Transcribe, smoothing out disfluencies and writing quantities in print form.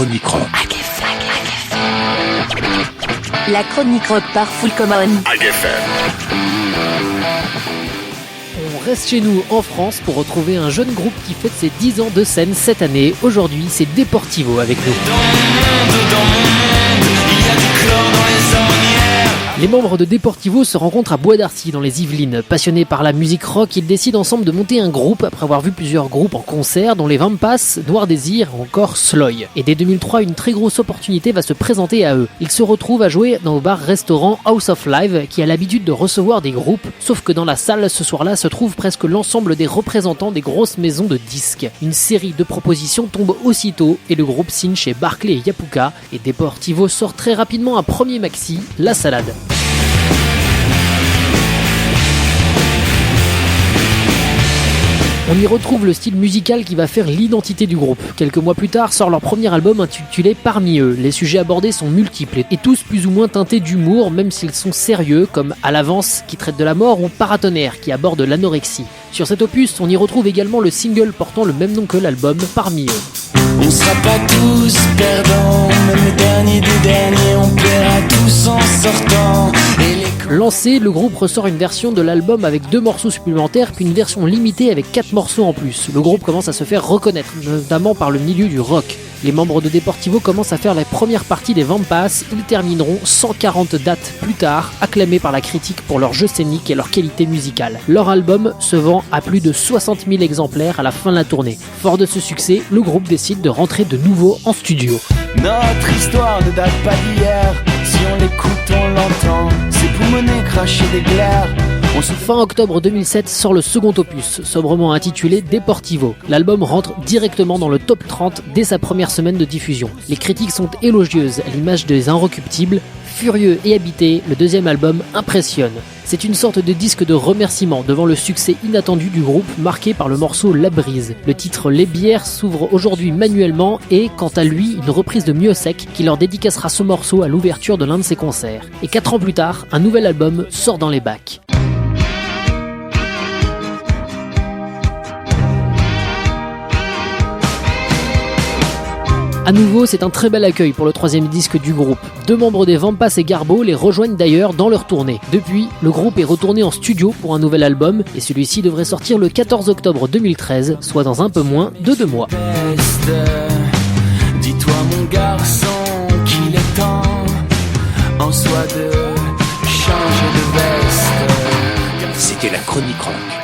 chronique rock. La chronique rock par Full Common. On reste chez nous en France pour retrouver un jeune groupe qui fête ses 10 ans de scène cette année. Aujourd'hui, c'est Deportivo avec nous. Les membres de Deportivo se rencontrent à Bois d'Arcy dans les Yvelines. Passionnés par la musique rock, ils décident ensemble de monter un groupe après avoir vu plusieurs groupes en concert dont les Vampas, Noir Désir ou encore Sloy. Et dès 2003, une très grosse opportunité va se présenter à eux. Ils se retrouvent à jouer dans le bar-restaurant House of Live qui a l'habitude de recevoir des groupes, sauf que dans la salle ce soir-là se trouve presque l'ensemble des représentants des grosses maisons de disques. Une série de propositions tombe aussitôt et le groupe signe chez Barclay et Yapuka et Deportivo sort très rapidement un premier maxi, La Salade. On y retrouve le style musical qui va faire l'identité du groupe. Quelques mois plus tard sort leur premier album intitulé Parmi eux. Les sujets abordés sont multiples et tous plus ou moins teintés d'humour, même s'ils sont sérieux, comme À l'avance qui traite de la mort ou Paratonnerre qui aborde l'anorexie. Sur cet opus, on y retrouve également le single portant le même nom que l'album, Parmi eux. On sera pas tous perdants, même le dernier des derniers, on plaira tous en sortant. Lancé, le groupe ressort une version de l'album avec 2 morceaux supplémentaires, puis une version limitée avec 4 morceaux en plus. Le groupe commence à se faire reconnaître, notamment par le milieu du rock. Les membres de Deportivo commencent à faire la première partie des Vampas. Ils termineront 140 dates plus tard, acclamés par la critique pour leur jeu scénique et leur qualité musicale. Leur album se vend à plus de 60 000 exemplaires à la fin de la tournée. Fort de ce succès, le groupe décide de rentrer de nouveau en studio. Notre histoire ne date pas d'hier, si on l'écoute on l'entend, ses poumonnets cracher des glaires. Fin octobre 2007 sort le second opus, sobrement intitulé Deportivo. L'album rentre directement dans le top 30 dès sa première semaine de diffusion. Les critiques sont élogieuses, à l'image des Inrecuptibles. Furieux et habité, le deuxième album impressionne. C'est une sorte de disque de remerciement devant le succès inattendu du groupe marqué par le morceau La Brise. Le titre Les Bières s'ouvre aujourd'hui manuellement et, quant à lui, une reprise de Miossec qui leur dédicacera ce morceau à l'ouverture de l'un de ses concerts. Et 4 ans plus tard, un nouvel album sort dans les bacs. A nouveau, c'est un très bel accueil pour le 3e disque du groupe. 2 membres des Vampas et Garbo les rejoignent d'ailleurs dans leur tournée. Depuis, le groupe est retourné en studio pour un nouvel album et celui-ci devrait sortir le 14 octobre 2013, soit dans un peu moins de 2 mois. Dis-toi mon garçon qu'il est temps en soi de changer de veste. C'était la chronique rock.